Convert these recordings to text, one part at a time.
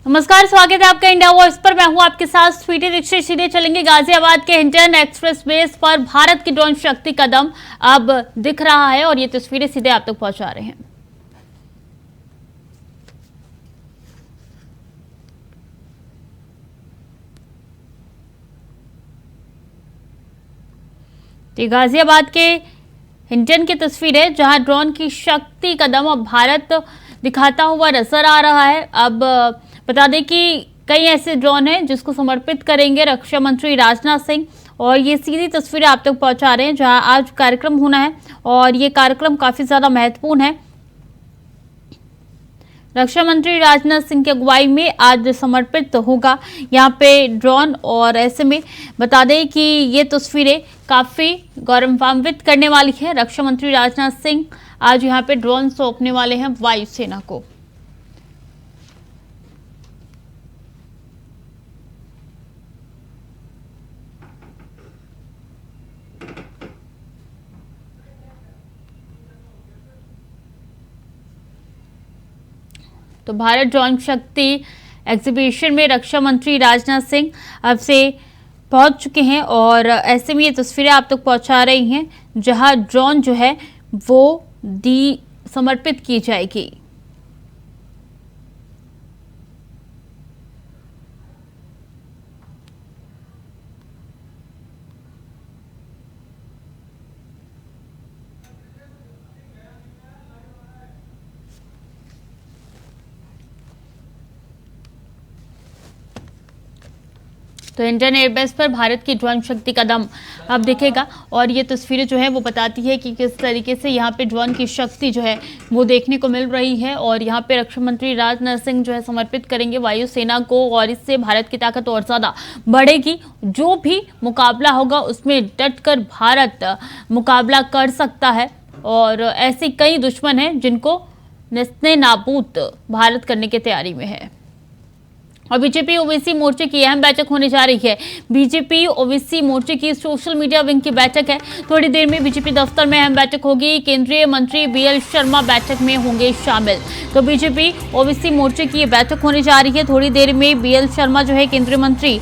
नमस्कार, स्वागत है आपका इंडिया वॉइस पर। मैं हूं आपके साथ स्वीटी दीक्षित। सीधे चलेंगे गाजियाबाद के हिंडन एक्सप्रेस बेस पर भारत की ड्रोन शक्ति कदम अब दिख रहा है और ये तस्वीरें सीधे आप तक पहुंचा रहे हैं। तो गाजियाबाद के हिंडन की तस्वीर है जहां ड्रोन की शक्ति कदम अब भारत दिखाता हुआ नजर आ रहा है। अब बता दें कि कई ऐसे ड्रोन हैं जिसको समर्पित करेंगे रक्षा मंत्री राजनाथ सिंह, और ये सीधी तस्वीरें आप तक पहुंचा रहे हैं जहां आज कार्यक्रम होना है और ये कार्यक्रम काफी ज्यादा महत्वपूर्ण है। रक्षा मंत्री राजनाथ सिंह की अगुवाई में आज समर्पित होगा यहाँ पे ड्रोन, और ऐसे में बता दें कि ये तस्वीरें काफी गौरवान्वित करने वाली है। रक्षा मंत्री राजनाथ सिंह आज यहाँ पे ड्रोन सौंपने वाले हैं वायुसेना को। तो भारत ड्रोन शक्ति एग्जीबिशन में रक्षा मंत्री राजनाथ सिंह अब से पहुंच चुके हैं और ऐसे में ये तस्वीरें आप तक पहुंचा रही हैं जहां ड्रोन जो है वो समर्पित की जाएगी। तो इंडियन एयरबेस पर भारत की ड्रोन शक्ति कदम अब दिखेगा और ये तस्वीरें जो है वो बताती है कि किस तरीके से यहाँ पे ड्रोन की शक्ति जो है वो देखने को मिल रही है। और यहाँ पे रक्षा मंत्री राजनाथ सिंह जो है समर्पित करेंगे वायुसेना को और इससे भारत की ताकत और ज़्यादा बढ़ेगी। जो भी मुकाबला होगा उसमें डटकर भारत मुकाबला कर सकता है और ऐसे कई दुश्मन हैं जिनको नेस्ते नाबूद भारत करने की तैयारी में है। और बीजेपी ओबीसी मोर्चे की अहम बैठक होने जा रही है। बीजेपी ओबीसी मोर्चे की सोशल मीडिया विंग की बैठक है। थोड़ी देर में बीजेपी दफ्तर में अहम बैठक होगी। केंद्रीय मंत्री बीएल शर्मा बैठक में होंगे शामिल। तो बीजेपी ओबीसी मोर्चे की ये बैठक होने जा रही है। थोड़ी देर में बीएल शर्मा जो है केंद्रीय मंत्री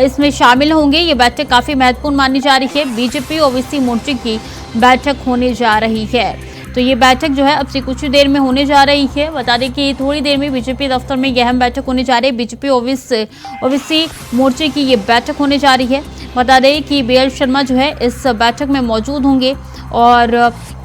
इसमें शामिल होंगे। ये बैठक काफी महत्वपूर्ण मानी जा रही है। बीजेपी ओबीसी मोर्चे की बैठक होने जा रही है। तो ये बैठक जो है अब से कुछ ही देर में होने जा रही है। बता दें कि थोड़ी देर में बीजेपी दफ्तर में यह अहम बैठक होने जा रही है। बीजेपी ओबीसी मोर्चे की ये बैठक होने जा रही है। बता दें कि बीएल शर्मा जो है इस बैठक में मौजूद होंगे और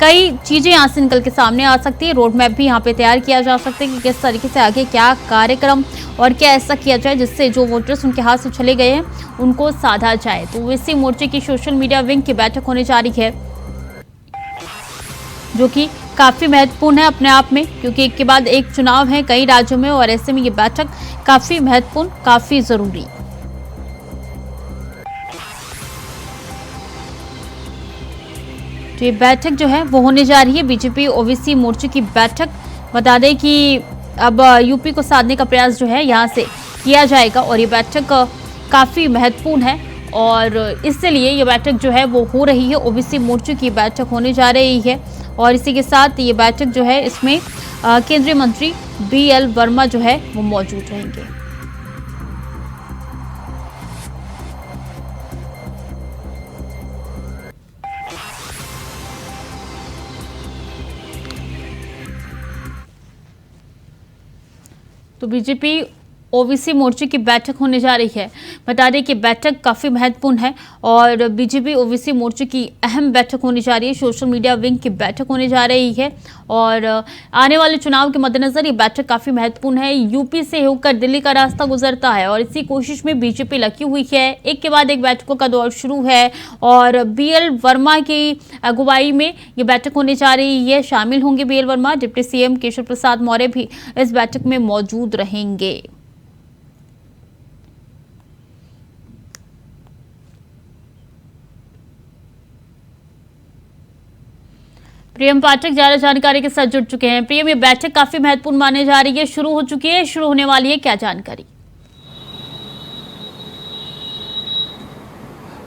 कई चीज़ें यहाँ से निकल के सामने आ सकती है। रोड मैप भी यहाँ पे तैयार किया जा सकता है कि किस तरीके से आगे क्या कार्यक्रम और क्या ऐसा किया जाए जिससे जो वोटर्स उनके हाथ से चले गए हैं उनको साधा जाए। तो ओबीसी मोर्चे की सोशल मीडिया विंग की बैठक होने जा रही है जो कि काफ़ी महत्वपूर्ण है अपने आप में, क्योंकि एक के बाद एक चुनाव है कई राज्यों में और ऐसे में ये बैठक काफ़ी महत्वपूर्ण, काफ़ी ज़रूरी। तो ये बैठक जो है वो होने जा रही है बीजेपी ओबीसी मोर्चे की बैठक। बता दें कि अब यूपी को साधने का प्रयास जो है यहाँ से किया जाएगा और ये बैठक काफ़ी महत्वपूर्ण है और इसलिए ये बैठक जो है वो हो रही है। ओबीसी मोर्चे की बैठक होने जा रही है और इसी के साथ ये बैठक जो है इसमें केंद्रीय मंत्री बीएल वर्मा जो है वो मौजूद रहेंगे। तो बीजेपी ओबीसी मोर्चे की बैठक होने जा रही है। बता दें कि बैठक काफ़ी महत्वपूर्ण है और बीजेपी ओबीसी मोर्चे की अहम बैठक होने जा रही है। सोशल मीडिया विंग की बैठक होने जा रही है और आने वाले चुनाव के मद्देनजर ये बैठक काफ़ी महत्वपूर्ण है। यूपी से होकर दिल्ली का रास्ता गुजरता है और इसी कोशिश में बीजेपी लगी हुई है। एक के बाद एक बैठकों का दौर शुरू है और बीएल वर्मा की अगुवाई में ये बैठक होने जा रही है। शामिल होंगे BL Verma. Deputy CM Keshav Prasad Maurya भी इस बैठक में मौजूद रहेंगे। प्रियम पाठक ज्यादा जानकारी के साथ जुड़ चुके हैं। प्रियम, ये बैठक काफी महत्वपूर्ण माने जा रही है, शुरू हो चुकी है, शुरू होने वाली है, क्या जानकारी?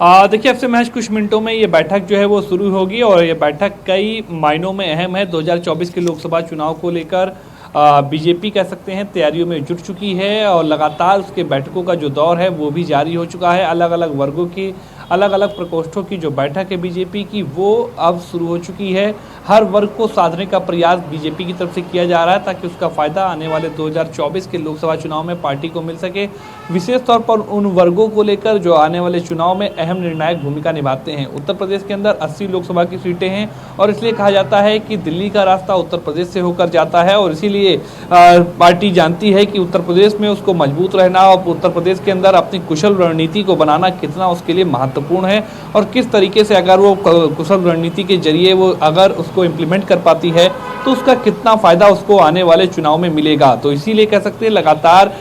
देखिए, अब से महज कुछ मिनटों में ये बैठक जो है वो शुरू होगी और ये बैठक कई मायनों में अहम है। 2024 के लोकसभा चुनाव को लेकर बीजेपी कह सकते हैं तैयारियों में जुट चुकी है और लगातार उसके बैठकों का जो दौर है वो भी जारी हो चुका है। अलग अलग वर्गों की, अलग अलग प्रकोष्ठों की जो बैठक है बीजेपी की वो अब शुरू हो चुकी है। हर वर्ग को साधने का प्रयास बीजेपी की तरफ से किया जा रहा है ताकि उसका फायदा आने वाले 2024 के लोकसभा चुनाव में पार्टी को मिल सके। विशेष तौर पर उन वर्गों को लेकर जो आने वाले चुनाव में अहम निर्णायक भूमिका निभाते हैं। उत्तर प्रदेश के अंदर 80 लोकसभा की सीटें हैं और इसलिए कहा जाता है कि दिल्ली का रास्ता उत्तर प्रदेश से होकर जाता है और इसीलिए पार्टी जानती है कि उत्तर प्रदेश में उसको मजबूत रहना और उत्तर प्रदेश के अंदर अपनी कुशल रणनीति को बनाना कितना उसके लिए महत्वपूर्ण है और किस तरीके से अगर वो कुशल रणनीति के जरिए वो अगर उसको इम्प्लीमेंट कर पाती है तो उसका कितना फायदा उसको आने वाले चुनाव में मिलेगा। तो इसीलिए कह सकते हैं लगातार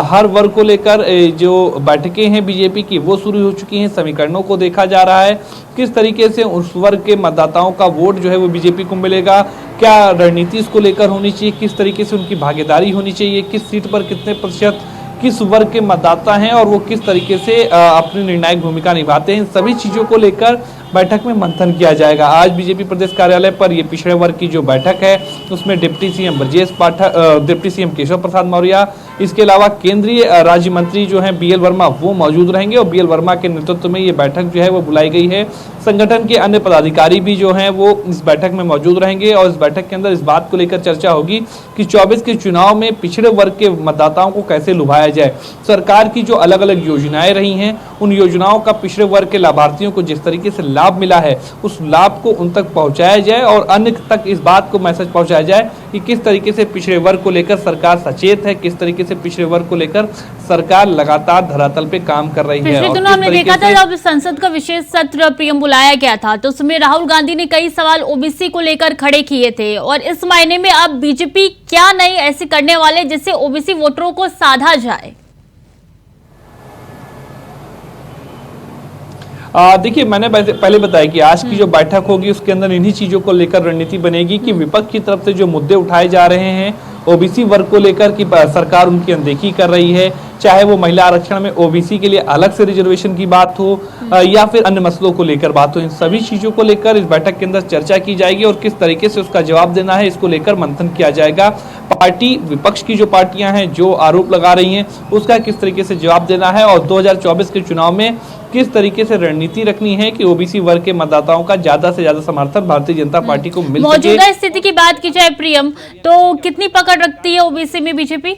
हर वर्ग को लेकर जो बैठकें हैं बीजेपी की वो शुरू हो चुकी हैं। समीकरणों को देखा जा रहा है किस तरीके से उस वर्ग के मतदाताओं का वोट जो है वो बीजेपी को मिलेगा, क्या रणनीति इसको लेकर होनी चाहिए, किस तरीके से उनकी भागीदारी होनी चाहिए, किस सीट पर कितने प्रतिशत किस वर्ग के मतदाता हैं और वो किस तरीके से अपनी निर्णायक भूमिका निभाते हैं। इन सभी चीज़ों को लेकर बैठक में मंथन किया जाएगा। आज बीजेपी प्रदेश कार्यालय पर ये पिछड़े वर्ग की जो बैठक है उसमें deputy CM Brajesh Pathak, deputy CM Keshav Prasad Maurya, इसके अलावा केंद्रीय राज्य मंत्री जो हैं बीएल वर्मा वो मौजूद रहेंगे और बीएल वर्मा के नेतृत्व में ये बैठक जो है वो बुलाई गई है। संगठन के अन्य पदाधिकारी भी जो हैं वो इस बैठक में मौजूद रहेंगे और इस बैठक के अंदर इस बात को लेकर चर्चा होगी कि 24 के चुनाव में पिछड़े वर्ग के मतदाताओं को कैसे लुभाया जाए। सरकार की जो अलग अलग योजनाएं रही हैं उन योजनाओं का पिछड़े वर्ग के लाभार्थियों को जिस तरीके से लाभ मिला है उस लाभ को उन तक पहुंचाया जाए और अन्य तक इस बात को मैसेज पहुंचाया जाए कि किस तरीके से पिछड़े वर्ग को लेकर सरकार सचेत है, किस तरीके से पिछड़े वर्ग को लेकर सरकार लगातार धरातल पे काम कर रही है। पिछले दिनों हमने देखा था जब संसद का विशेष सत्र प्रियम बुलाया गया था तो उसमें राहुल गांधी ने कई सवाल ओबीसी को लेकर खड़े किए थे और इस मायने में अब बीजेपी क्या नई ऐसी करने वाले जिससे ओबीसी वोटरों को साधा जाए? देखिए मैंने पहले बताया कि आज की जो बैठक होगी उसके अंदर इन्हीं चीजों को लेकर रणनीति बनेगी कि विपक्ष की तरफ से जो मुद्दे उठाए जा रहे हैं ओबीसी वर्ग को लेकर कि सरकार उनकी अनदेखी कर रही है, चाहे वो महिला आरक्षण में ओबीसी के लिए अलग से रिजर्वेशन की बात हो या फिर अन्य मसलों को लेकर बात हो, इन सभी चीजों को लेकर इस बैठक के अंदर चर्चा की जाएगी और किस तरीके से उसका जवाब देना है इसको लेकर मंथन किया जाएगा। पार्टी विपक्ष की जो पार्टियां हैं जो आरोप लगा रही हैं उसका किस तरीके से जवाब देना है और 2024 के चुनाव में किस तरीके से रणनीति रखनी है कि ओबीसी वर्ग के मतदाताओं का ज्यादा से ज्यादा समर्थन भारतीय जनता पार्टी को मिल सके। मौजूदा स्थिति की बात की जाए प्रियम तो कितनी पकड़ रखती है ओबीसी में बीजेपी?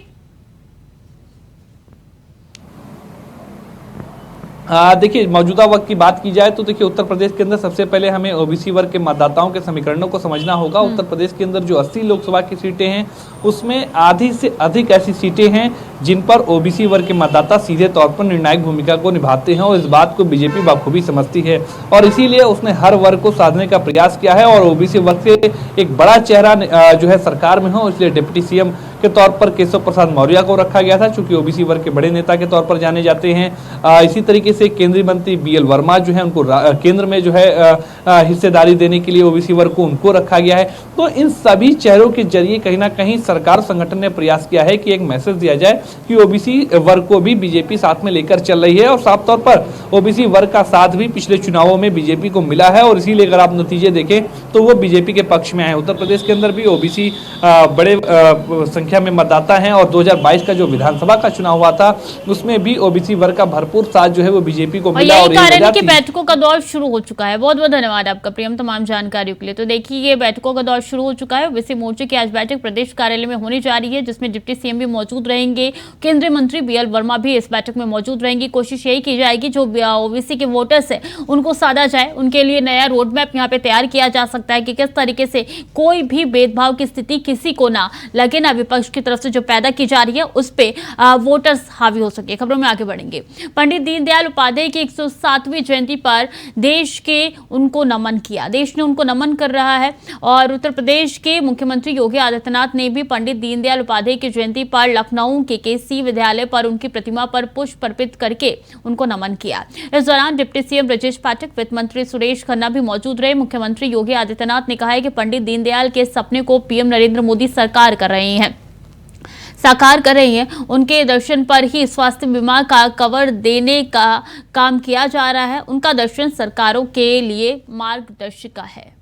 देखिए मौजूदा वक्त की बात की जाए तो देखिए उत्तर प्रदेश के अंदर सबसे पहले हमें ओबीसी वर्ग के मतदाताओं के समीकरणों को समझना होगा। उत्तर प्रदेश के अंदर जो 80 लोकसभा की सीटें हैं उसमें आधी से अधिक ऐसी सीटें हैं जिन पर ओबीसी वर्ग के मतदाता सीधे तौर पर निर्णायक भूमिका को निभाते हैं और इस बात को बीजेपी बखूबी समझती है और इसीलिए उसने हर वर्ग को साधने का प्रयास किया है और ओबीसी वर्ग से एक बड़ा चेहरा जो है सरकार में हो इसलिए डिप्टी सीएम के तौर पर केशव प्रसाद मौर्य को रखा गया था चूंकि ओबीसी वर्ग के बड़े नेता के तौर पर जाने जाते हैं। इसी तरीके से केंद्रीय मंत्री बीएल वर्मा जो है उनको केंद्र में जो है हिस्सेदारी देने के लिए ओबीसी वर्ग को उनको रखा गया है। तो इन सभी चेहरों के जरिए कहीं ना कहीं सरकार संगठन ने प्रयास किया है कि एक मैसेज दिया जाए कि ओबीसी वर्ग को भी बीजेपी साथ में लेकर चल रही है और साफ तौर पर ओबीसी वर्ग का साथ भी पिछले चुनावों में बीजेपी को मिला है और इसीलिए अगर आप नतीजे देखें तो वो बीजेपी के पक्ष में आए। उत्तर प्रदेश के अंदर भी ओबीसी बड़े संख्या में मतदाता हैं और 2022 का जो विधानसभा का चुनाव हुआ था उसमें भी ओबीसी वर्ग का भरपूर साथ जो है वो बीजेपी को मिला और कारण है कि बैठकों का दौर शुरू हो चुका है। बहुत बहुत धन्यवाद आपका प्रियम तमाम जानकारियों के लिए। तो देखिए ये बैठकों का दौर शुरू हो चुका है। ओबीसी मोर्चे की आज बैठक प्रदेश कार्यालय में होने जा रही है जिसमें डिप्टी सीएम भी मौजूद रहेंगे, केंद्रीय मंत्री बीएल वर्मा भी इस बैठक में मौजूद रहेंगी। कोशिश यही की जाएगी जो ओबीसी के वोटर्स है उनको साधा जाए, उनके लिए नया रोड मैप यहाँ पे तैयार किया जा सकता है कि किस तरीके से कोई भी भेदभाव की स्थिति किसी को ना लगे, ना विपक्ष की तरफ से जो पैदा की जा रही है उस पे वोटर्स हावी हो सके। खबरों में आगे बढ़ेंगे। पंडित दीनदयाल उपाध्याय की 107वीं जयंती पर देश के उनको नमन किया, देश ने उनको नमन कर रहा है और उत्तर प्रदेश के मुख्यमंत्री योगी आदित्यनाथ ने भी पंडित दीनदयाल उपाध्याय की जयंती पर लखनऊ के केसी विद्यालय पर उनकी प्रतिमा पर पुष्प अर्पित करके उनको नमन किया। इस दौरान डिप्टी सीएम ब्रजेश पाठक, वित्त मंत्री सुरेश खन्ना भी मौजूद रहे। मुख्यमंत्री योगी आदित्यनाथ ने कहा है कि पंडित दीनदयाल के सपने को पीएम नरेंद्र मोदी सरकार कर रही है, साकार कर रही है। उनके दर्शन पर ही स्वास्थ्य बीमा का कवर देने का काम किया जा रहा है। उनका दर्शन सरकारों के लिए मार्गदर्शिका है।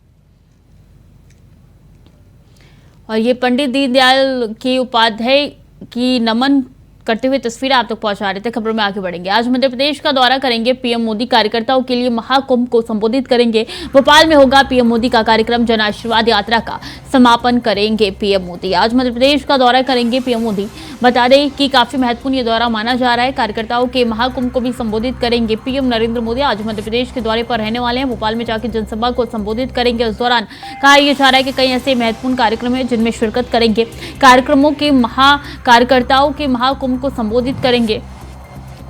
और ये पंडित दीनदयाल के उपाध्याय की नमन करते हुए तस्वीरें आप तक पहुंचा रहे थे। खबरों में आगे बढ़ेंगे। आज मध्य प्रदेश का दौरा करेंगे पीएम मोदी। कार्यकर्ताओं के लिए महाकुंभ को संबोधित करेंगे। भोपाल में होगा पीएम मोदी का कार्यक्रम। जन आशीर्वाद यात्रा का समापन करेंगे पीएम मोदी। आज मध्य प्रदेश का दौरा करेंगे पीएम मोदी। बता दें कि काफी महत्वपूर्ण ये दौरा माना जा रहा है। कार्यकर्ताओं के महाकुंभ को भी संबोधित करेंगे पीएम नरेंद्र मोदी। आज मध्य प्रदेश के दौरे पर रहने वाले हैं। भोपाल में जाकर जनसभा को संबोधित करेंगे। उस दौरान कहा यह जा रहा है कि कई ऐसे महत्वपूर्ण कार्यक्रम है जिनमें शिरकत करेंगे। कार्यक्रमों के कार्यकर्ताओं के महाकुंभ को संबोधित करेंगे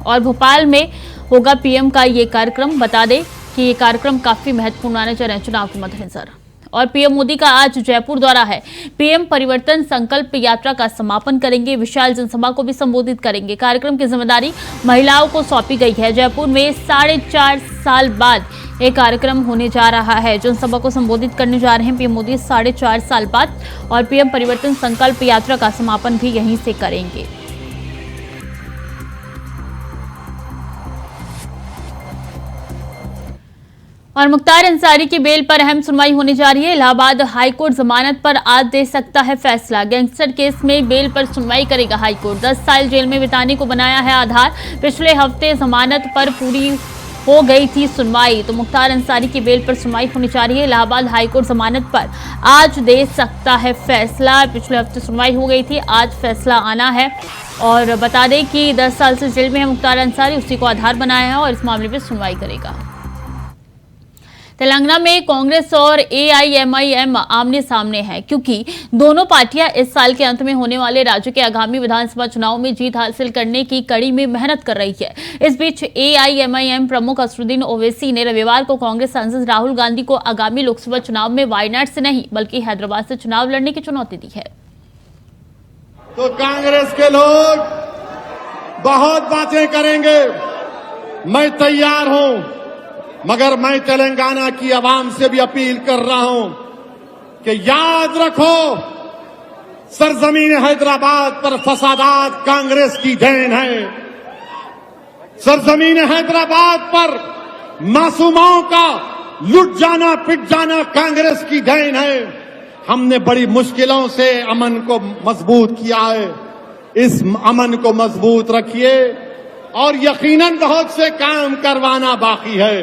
और भोपाल में होगा पीएम का ये कार्यक्रम। बता दें कि ये कार्यक्रम काफी महत्वपूर्ण माने जा रहे हैं चुनाव के मद्देनजर। और पीएम मोदी का आज जयपुर दौरा है। पीएम परिवर्तन संकल्प यात्रा का समापन करेंगे। विशाल जनसभा को भी संबोधित करेंगे। कार्यक्रम की जिम्मेदारी महिलाओं को सौंपी गई है। जयपुर में 4.5 साल बाद एक कार्यक्रम होने जा रहा है। जनसभा को संबोधित करने जा रहे हैं पीएम मोदी 4.5 साल बाद। और पीएम परिवर्तन संकल्प यात्रा का समापन भी यहीं से करेंगे। और मुख्तार अंसारी की बेल पर अहम सुनवाई होने जा रही है। इलाहाबाद हाईकोर्ट जमानत पर आज दे सकता है फैसला। गैंगस्टर केस में बेल पर सुनवाई करेगा हाईकोर्ट। 10 साल जेल में बिताने को बनाया है आधार। पिछले हफ्ते जमानत पर पूरी हो गई थी सुनवाई, तो मुख्तार अंसारी की बेल पर सुनवाई होने जा रही है। इलाहाबाद हाईकोर्ट जमानत पर आज दे सकता है फैसला। पिछले हफ्ते सुनवाई हो गई थी, आज फैसला आना है। और बता दें कि 10 साल से जेल में है मुख्तार अंसारी, उसी को आधार बनाया है और इस मामले में सुनवाई करेगा। तेलंगाना में कांग्रेस और एआईएमआईएम आमने सामने है, क्योंकि दोनों पार्टियां इस साल के अंत में होने वाले राज्य के आगामी विधानसभा चुनाव में जीत हासिल करने की कड़ी में मेहनत कर रही है। इस बीच एआईएमआईएम प्रमुख असरुद्दीन ओवैसी ने रविवार को कांग्रेस सांसद राहुल गांधी को आगामी लोकसभा चुनाव में वायनाड से नहीं बल्कि हैदराबाद से चुनाव लड़ने की चुनौती दी है। तो कांग्रेस के लोग बहुत बातें करेंगे, मैं तैयार हूं, मगर मैं तेलंगाना की आवाम से भी अपील कर रहा हूं कि याद रखो, सरजमीन हैदराबाद पर फसादात कांग्रेस की देन है। सरजमीन हैदराबाद पर मासूमों का लुट जाना पिट जाना कांग्रेस की देन है। हमने बड़ी मुश्किलों से अमन को मजबूत किया है। इस अमन को मजबूत रखिए और यकीनन बहुत से काम करवाना बाकी है,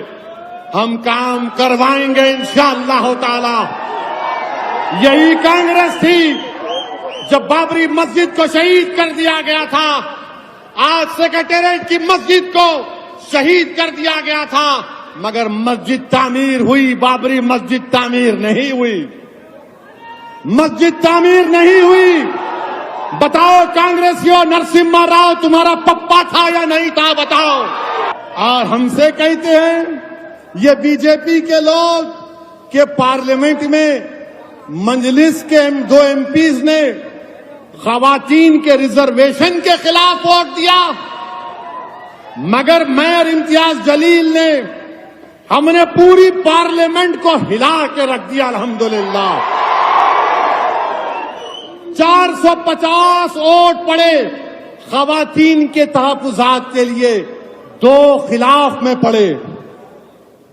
हम काम करवाएंगे इंशाअल्लाह ताला। यही कांग्रेस थी जब बाबरी मस्जिद को शहीद कर दिया गया था। आज सेक्रेटेरिएट की मस्जिद को शहीद कर दिया गया था, मगर मस्जिद तामीर हुई, बाबरी मस्जिद तामीर नहीं हुई। मस्जिद तामीर नहीं हुई। बताओ कांग्रेसियों, नरसिम्हा राव तुम्हारा पप्पा था या नहीं था, बताओ। और हमसे कहते हैं ये बीजेपी के लोग के पार्लियामेंट में मंजलिस के 2 एमपीज ने खवातीन के रिजर्वेशन के खिलाफ वोट दिया, मगर मैं और इम्तियाज जलील ने हमने पूरी पार्लियामेंट को हिला के रख दिया अल्हम्दुलिल्लाह। 450 वोट पड़े खवातीन के तहफ्फुजात के लिए, 2 खिलाफ में पड़े।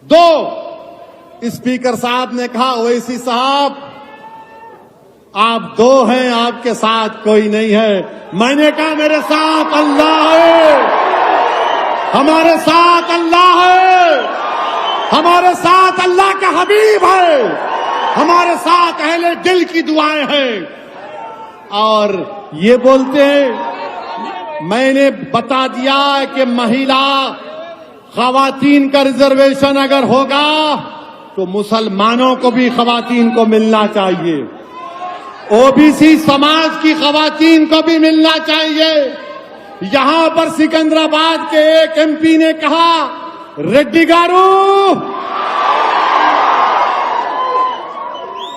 2 स्पीकर साहब ने कहा ओवैसी साहब आप 2 हैं, आपके साथ कोई नहीं है। मैंने कहा मेरे साथ अल्लाह है, हमारे साथ अल्लाह है, हमारे साथ अल्लाह का हबीब है, हमारे साथ अहले दिल की दुआएं हैं। और ये बोलते हैं, मैंने बता दिया कि महिला खवातीन का रिजर्वेशन अगर होगा तो मुसलमानों को भी खवातीन को मिलना चाहिए, ओबीसी समाज की खवातीन को भी मिलना चाहिए। यहां पर सिकंदराबाद के एक एमपी ने कहा, रेड्डी गारू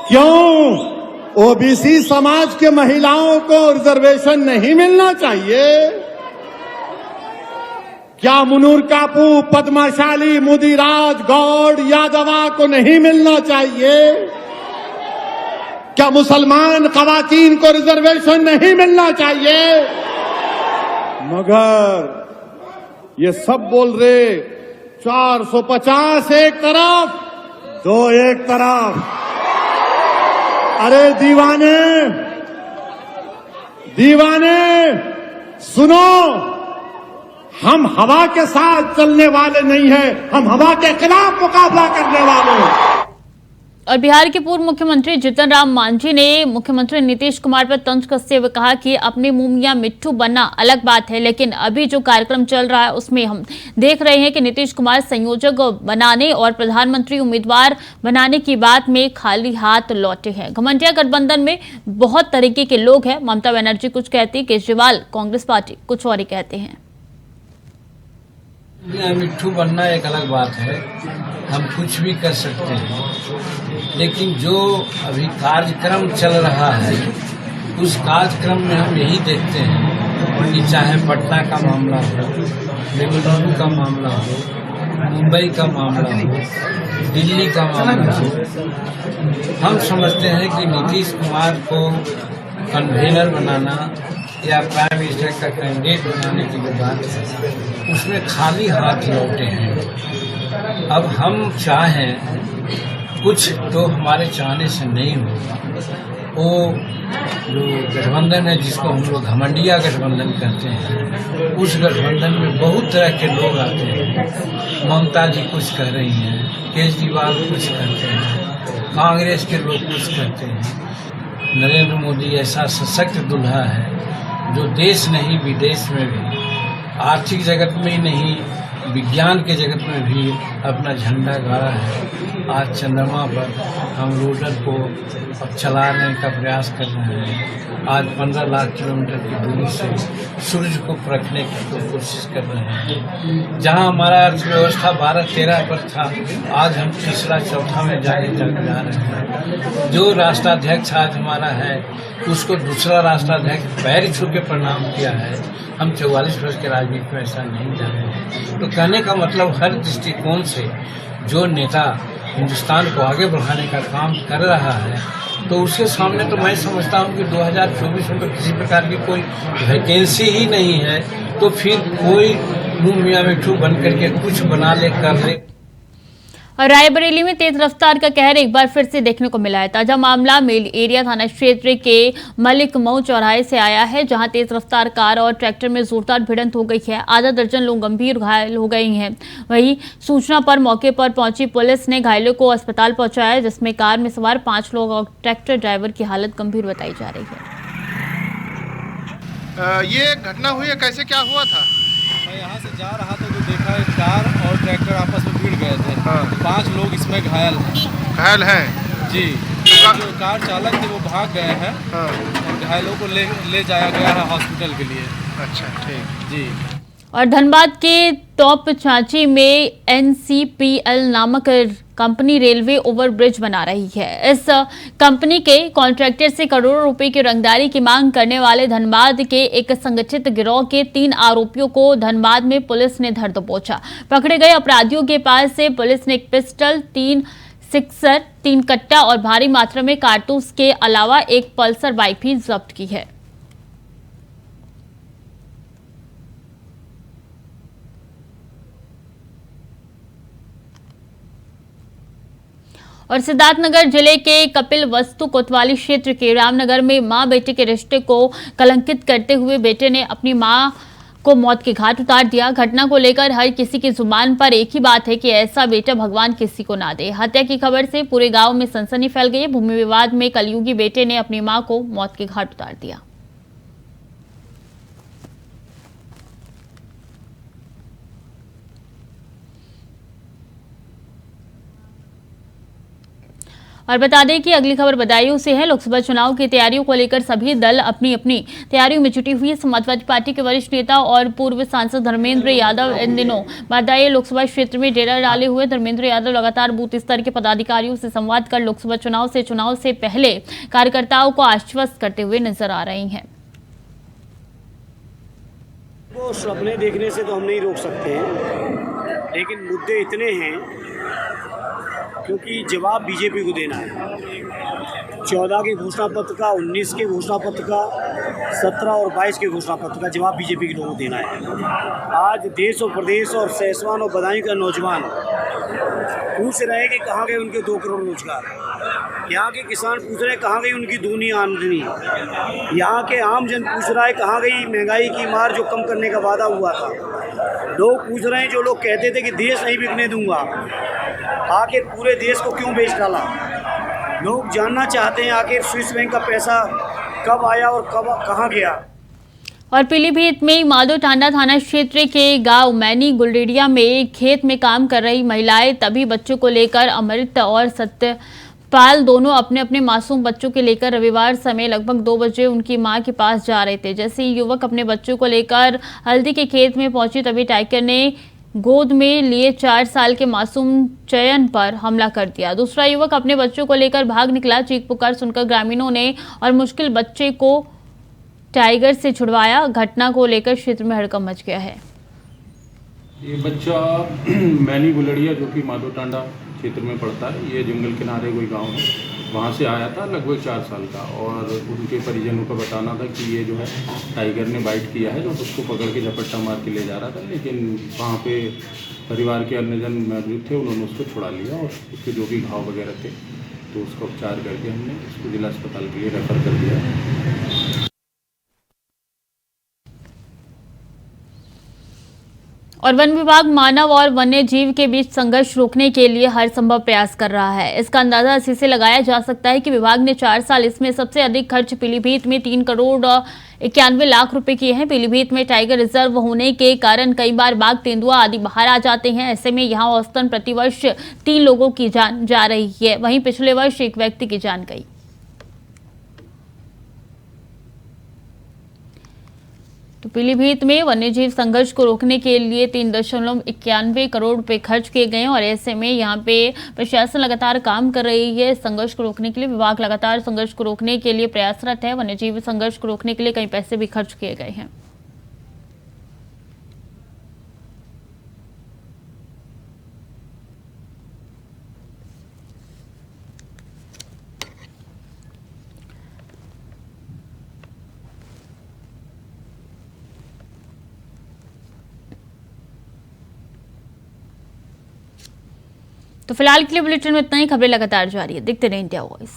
क्यों ओबीसी समाज के महिलाओं को रिजर्वेशन नहीं मिलना चाहिए? क्या मुनूर कापू, पद्माशाली, मुदिराज, गौड़, यादवा को नहीं मिलना चाहिए? क्या मुसलमान खवातीन को रिजर्वेशन नहीं मिलना चाहिए? मगर ये सब बोल रहे 450 एक तरफ, 2 एक तरफ। अरे दीवाने, दीवाने सुनो, हम हवा के साथ चलने वाले नहीं हैं, हम हवा के खिलाफ मुकाबला करने वाले हैं। और बिहार के पूर्व मुख्यमंत्री जीतन राम मांझी ने मुख्यमंत्री नीतीश कुमार पर तंज कसते हुए कहा कि अपने मुंह मियां मिट्ठू बनना अलग बात है, लेकिन अभी जो कार्यक्रम चल रहा है उसमें हम देख रहे हैं कि नीतीश कुमार संयोजक बनाने और प्रधानमंत्री उम्मीदवार बनाने की बात में खाली हाथ लौटे हैं। घमंडिया गठबंधन में बहुत तरीके के लोग हैं। ममता बनर्जी कुछ कहती है, केजरीवाल कांग्रेस पार्टी कुछ और ही कहते हैं। मिट्ठू बनना एक अलग बात है, हम कुछ भी कर सकते हैं, लेकिन जो अभी कार्यक्रम चल रहा है उस कार्यक्रम में हम यही देखते हैं कि चाहे पटना का मामला हो, बेंगलुरु का मामला हो, मुंबई का मामला हो, दिल्ली का मामला हो, हम समझते हैं कि नीतीश कुमार को कन्वेनर बनाना या प्राइम मिनिस्टर का कैंडिडेट बनाने की जो बात है उसमें खाली हाथ लौटे हैं। अब हम चाहें कुछ तो हमारे चाहने से नहीं होगा। वो जो गठबंधन है जिसको हम लोग घमंडिया गठबंधन कहते हैं, उस गठबंधन में बहुत तरह के लोग आते हैं। ममता जी कुछ कह रही हैं, केजरीवाल कुछ कहते हैं, कांग्रेस के लोग कुछ कहते हैं। नरेंद्र मोदी ऐसा सशक्त दूल्हा है जो देश नहीं विदेश में भी, आर्थिक जगत में ही नहीं विज्ञान के जगत में भी अपना झंडा गाड़ा है। आज चंद्रमा पर हम रोडर को चलाने का प्रयास कर रहे हैं। आज 15 लाख किलोमीटर की दूरी से सूर्य को परखने की कोशिश कर रहे हैं। जहां हमारा अर्थव्यवस्था 12-13 पर था, आज हम तीसरा चौथा में जा रहे हैं। जो राष्ट्राध्यक्ष आज हमारा है उसको दूसरा राष्ट्राध्यक्ष पैर छू के प्रणाम किया है। हम 44 वर्ष के राजनीति में ऐसा नहीं जा रहे हैं। तो कहने का मतलब हर दृष्टिकोण से जो नेता हिंदुस्तान को आगे बढ़ाने का काम कर रहा है, तो उसके सामने तो मैं समझता हूँ कि 2024 में तो किसी प्रकार की कोई वैकेंसी ही नहीं है। तो फिर कोई मुंह मियां मिट्ठू बन करके कुछ बना ले कर ले। और रायबरेली में तेज रफ्तार का कहर एक बार फिर से देखने को मिला है। ताजा मामला मेल एरिया थाना क्षेत्र के मलिक मऊ चौराहे से आया है, जहां तेज रफ्तार कार और ट्रैक्टर में जोरदार भिड़ंत हो गई है। आधा दर्जन लोग गंभीर घायल हो गए हैं। वहीं सूचना पर मौके पर पहुंची पुलिस ने घायलों को अस्पताल पहुंचाया, जिसमें कार में सवार 5 लोग और ट्रैक्टर ड्राइवर की हालत गंभीर बताई जा रही है। ये घटना हुई है, कैसे क्या हुआ था? मैं यहाँ से जा रहा था तो देखा एक कार और ट्रैक्टर आपस में भिड़ गए थे। हाँ। 5 लोग इसमें घायल हैं जी। जो कार चालक थे वो भाग गए हैं। हाँ। और घायलों को ले जाया गया है हॉस्पिटल के लिए। अच्छा, ठीक जी। और धनबाद के टॉप चांची में NCPL नामक कंपनी रेलवे ओवरब्रिज बना रही है। इस कंपनी के कॉन्ट्रैक्टर से करोड़ों रुपए की रंगदारी की मांग करने वाले धनबाद के एक संगठित गिरोह के 3 आरोपियों को धनबाद में पुलिस ने धर दबोचा। पकड़े गए अपराधियों के पास से पुलिस ने एक पिस्टल, 3 सिक्सर, 3 कट्टा और भारी मात्रा में कारतूस के अलावा एक पल्सर बाइक भी जब्त की है। और सिद्धार्थनगर जिले के कपिल वस्तु कोतवाली क्षेत्र के रामनगर में मां बेटे के रिश्ते को कलंकित करते हुए बेटे ने अपनी मां को मौत के घाट उतार दिया। घटना को लेकर हर किसी की जुबान पर एक ही बात है कि ऐसा बेटा भगवान किसी को ना दे। हत्या की खबर से पूरे गांव में सनसनी फैल गई। भूमि विवाद में कलयुगी बेटे ने अपनी मां को मौत के घाट उतार दिया। और बता दें कि अगली खबर बदायूं से है। लोकसभा चुनाव की तैयारियों को लेकर सभी दल अपनी अपनी तैयारियों में जुटी हुई है। समाजवादी पार्टी के वरिष्ठ नेता और पूर्व सांसद धर्मेंद्र यादव इन दिनों बदायूं लोकसभा क्षेत्र में डेरा डाले हुए। धर्मेंद्र यादव लगातार बूथ स्तर के पदाधिकारियों से संवाद कर लोकसभा चुनाव से पहले कार्यकर्ताओं को आश्वस्त करते हुए नजर आ रही हैं। वो सपने देखने से तो हम नहीं रोक सकते हैं, लेकिन मुद्दे इतने हैं क्योंकि जवाब बीजेपी को देना है। 14 के घोषणा पत्र का, 19 के घोषणा पत्र का, 17 और 22 के घोषणा पत्र का जवाब बीजेपी के लोगों को देना है। आज देश और प्रदेश और सैसवान और बदायूं का नौजवान पूछ रहे हैं कि कहाँ गए उनके 2 करोड़ रोजगार। यहाँ के किसान पूछ रहे हैं कहाँ गई उनकी दूनी आमदनी। यहाँ के आम जन पूछ रहा है कहाँ गई महंगाई की मार जो कम करने का वादा हुआ था। लोग पूछ रहे हैं जो लोग कहते थे कि देश नहीं बिकने दूंगा, आखिर पूरे देश को क्यों बेच डाला। लोग जानना चाहते हैं आखिर स्विस बैंक का पैसा कब आया और कब कहाँ गया। और पीलीभीत में माधो टांडा थाना क्षेत्र के गांव मैनी गुलरेडिया में खेत में काम कर रही महिलाएं तभी बच्चों को लेकर अमृत और सत्यपाल दोनों अपने अपने मासूम बच्चों के लेकर रविवार समय लगभग 2 बजे उनकी मां के पास जा रहे थे। जैसे ही युवक अपने बच्चों को लेकर हल्दी के खेत में पहुंचे तभी टाइगर ने गोद में लिए 4 साल के मासूम चयन पर हमला कर दिया। दूसरा युवक अपने बच्चों को लेकर भाग निकला। चीख पुकार सुनकर ग्रामीणों ने और मुश्किल बच्चे को टाइगर से छुड़वाया। घटना को लेकर क्षेत्र में हड़कंप मच गया है। ये बच्चा मैनी गुलड़िया जो कि माधो टांडा क्षेत्र में पड़ता है, ये जंगल किनारे कोई गांव है, वहाँ से आया था लगभग 4 साल का। और उनके परिजनों का बताना था कि ये जो है टाइगर ने बाइट किया है, तो उसको पकड़ के झपट्टा मार के ले जा रहा था। लेकिन वहाँ पे परिवार के अन्य जन मौजूद थे, उन्होंने उसको छुड़ा लिया और उसके जो भी घाव वगैरह थे तो उसका उपचार करके हमने उसको जिला अस्पताल के लिए रेफर कर दिया। और वन विभाग मानव और वन्य जीव के बीच संघर्ष रोकने के लिए हर संभव प्रयास कर रहा है। इसका अंदाजा इसी से लगाया जा सकता है कि विभाग ने 4 साल इसमें सबसे अधिक खर्च पीलीभीत में 3 करोड़ 91 लाख रुपए किए हैं। पीलीभीत में टाइगर रिजर्व होने के कारण कई बार बाघ, तेंदुआ आदि बाहर आ जाते हैं। ऐसे में यहाँ औसतन प्रतिवर्ष 3 लोगों की जान जा रही है। वहीं पिछले वर्ष एक व्यक्ति की जान गई। तो पीलीभीत में वन्यजीव संघर्ष को रोकने के लिए 3.91 करोड़ रुपए खर्च किए गए हैं और ऐसे में यहाँ पे प्रशासन लगातार काम कर रही है। संघर्ष को रोकने के लिए विभाग लगातार संघर्ष को रोकने के लिए प्रयासरत है। वन्यजीव संघर्ष को रोकने के लिए कई पैसे भी खर्च किए गए हैं। तो फिलहाल के लिए बुलेटिन में इतना ही। खबरें लगातार जारी है, देखते रहें इंडिया वॉइस।